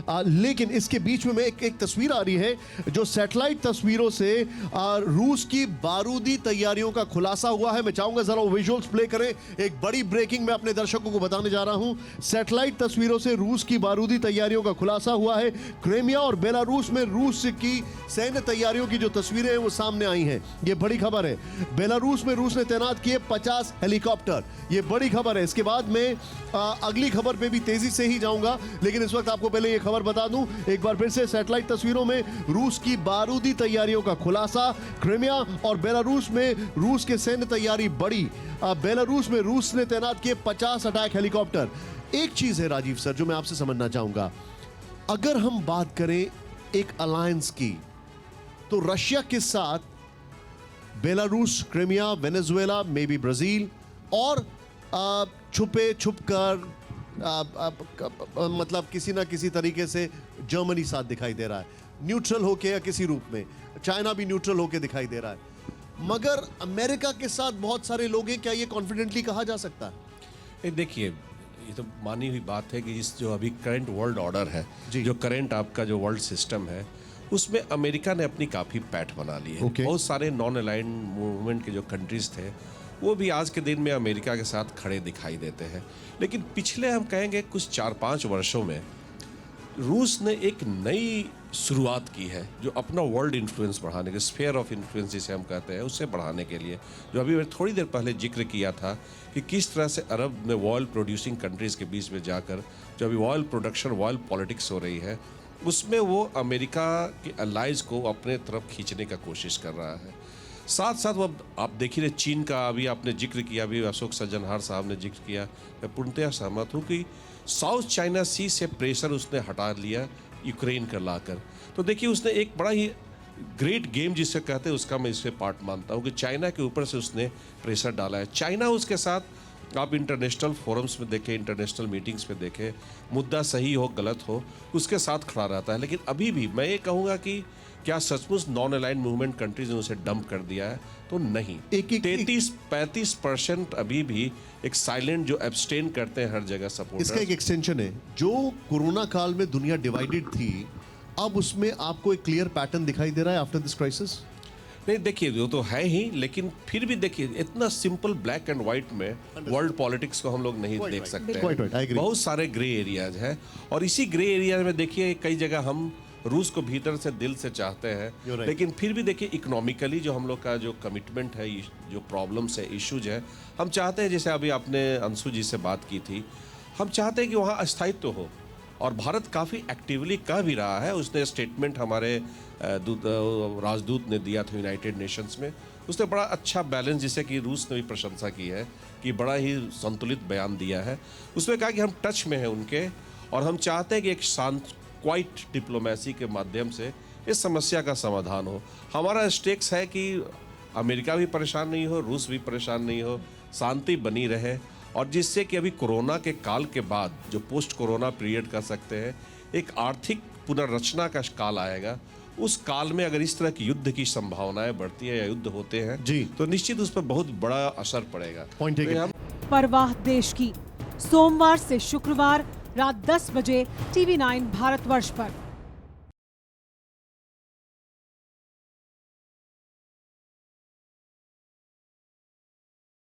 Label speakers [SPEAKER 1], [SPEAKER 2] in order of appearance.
[SPEAKER 1] लेकिन इसके बीच में एक तस्वीर आ रही है जो सैटेलाइट तस्वीरों से रूस की बारूदी तैयारियों का खुलासा हुआ है। मैं चाहूंगा जरा वो विजुअल्स प्ले करें। एक बड़ी ब्रेकिंग मैं अपने दर्शकों को बताने जा रहा हूं। सैटेलाइट तस्वीरों से रूस की बारूदी तैयारियों का खुलासा हुआ है। क्रीमिया और बेलारूस में रूस की सैन्य तैयारियों की जो तस्वीरें हैं वो सामने आई हैं। ये बड़ी खबर है। बेलारूस में रूस ने तैनात किए 50 हेलीकॉप्टर। ये बड़ी खबर है। इसके बाद में अगली खबर पे भी तेजी से ही जाऊंगा, लेकिन इस वक्त आपको पहले ये खबर बता दूं एक बार फिर से। सैटेलाइट तस्वीरों में रूस की बारूदी तैयारियों का खुलासा। क्रीमिया और बेलारूस में रूस के सैन्य तैयारी बढ़ी। बेलारूस में रूस ने तैनात किए 50 अटैक हेलीकॉप्टर। एक चीज है राजीव सर जो मैं आपसे समझना चाहूंगा, अगर हम बात करें एक अलायंस की, तो रशिया के साथ Belarus, Crimea, Venezuela, may be Brazil और छुपकर मतलब किसी ना किसी तरीके से जर्मनी साथ दिखाई दे रहा है, न्यूट्रल होके या किसी रूप में। चाइना भी न्यूट्रल होके दिखाई दे रहा है, मगर अमेरिका के साथ बहुत सारे लोग हैं। क्या ये कॉन्फिडेंटली कहा जा सकता है?
[SPEAKER 2] देखिए, ये तो मानी हुई बात है कि इस जो अभी करंट वर्ल्ड ऑर्डर है, जो करंट आपका जो वर्ल्ड सिस्टम है, उसमें अमेरिका ने अपनी काफ़ी पैठ बना ली है। बहुत सारे नॉन अलाइंड मूवमेंट के जो कंट्रीज थे वो भी आज के दिन में अमेरिका के साथ खड़े दिखाई देते हैं। लेकिन पिछले हम कहेंगे कुछ 4-5 वर्षों में रूस ने एक नई शुरुआत की है, जो अपना वर्ल्ड इन्फ्लुएंस बढ़ाने के, स्फीयर ऑफ इन्फ्लुएंस जिसे हम कहते हैं, उससे बढ़ाने के लिए, जो अभी मैंने थोड़ी देर पहले जिक्र किया था कि किस तरह से अरब में ऑयल प्रोड्यूसिंग कंट्रीज़ के बीच में जाकर जो अभी ऑयल प्रोडक्शन, ऑयल पॉलिटिक्स हो रही है, उसमें वो अमेरिका के अलाइज को अपने तरफ खींचने का कोशिश कर रहा है। साथ साथ वो आप देखिए चीन का अभी आपने जिक्र किया, अभी अशोक सज्जनहार साहब ने जिक्र किया, मैं पूर्णतः सहमत हूँ कि साउथ चाइना सी से प्रेशर उसने हटा लिया यूक्रेन का लाकर। तो देखिए उसने एक बड़ा ही ग्रेट गेम जिसे कहते हैं उसका मैं इससे पार्ट मानता हूँ कि चाइना के ऊपर से उसने प्रेशर डाला है। चाइना उसके साथ आप इंटरनेशनल फोरम्स में देखें, इंटरनेशनल मीटिंग्स में देखें, मुद्दा सही हो गलत हो उसके साथ खड़ा रहता है। लेकिन अभी भी मैं ये कहूँगा कि क्या सचमुच नॉन अलाइंड मूवमेंट कंट्रीज ने उसे डंप कर दिया है? तो नहीं। 33-35% अभी भी एक साइलेंट जो एब्सटेन करते हैं हर जगह सपोर्ट।
[SPEAKER 1] इसका एक एक्सटेंशन है। जो कोरोना काल में दुनिया डिवाइडेड थी, अब उसमें आपको एक क्लियर पैटर्न दिखाई दे रहा है आफ्टर दिस क्राइसिस?
[SPEAKER 2] नहीं, देखिए वो तो है ही, लेकिन फिर भी देखिए इतना सिंपल ब्लैक एंड व्हाइट में वर्ल्ड पॉलिटिक्स को हम लोग नहीं देख सकते हैं। बहुत सारे ग्रे एरियाज हैं, और इसी ग्रे एरिया में देखिए कई जगह हम रूस को भीतर से दिल से चाहते हैं, लेकिन फिर भी देखिए इकोनॉमिकली जो हम लोग का जो कमिटमेंट है, जो प्रॉब्लम्स है, इश्यूज है, हम चाहते हैं, जैसे अभी आपने अंशु जी से बात की थी, हम चाहते हैं कि वहाँ अस्थायित्व हो, और भारत काफ़ी एक्टिवली कह भी रहा है। उसने स्टेटमेंट हमारे राजदूत ने दिया था यूनाइटेड नेशंस में, उसने बड़ा अच्छा बैलेंस, जिसे कि रूस ने भी प्रशंसा की है कि बड़ा ही संतुलित बयान दिया है। उसमें कहा कि हम टच में हैं उनके, और हम चाहते हैं कि एक शांत क्वाइट डिप्लोमेसी के माध्यम से इस समस्या का समाधान हो। हमारा स्टेक्स है कि अमेरिका भी परेशान नहीं हो, रूस भी परेशान नहीं हो, शांति बनी रहे, और जिससे कि अभी कोरोना के काल के बाद जो पोस्ट कोरोना पीरियड कर सकते हैं, एक आर्थिक पुनर्रचना का काल आएगा। उस काल में अगर इस तरह की युद्ध की संभावनाएं बढ़ती है या युद्ध होते हैं जी, तो निश्चित उस पर बहुत बड़ा असर पड़ेगा।
[SPEAKER 3] परवाह देश की, सोमवार से शुक्रवार रात 10 बजे TV9 भारतवर्ष पर।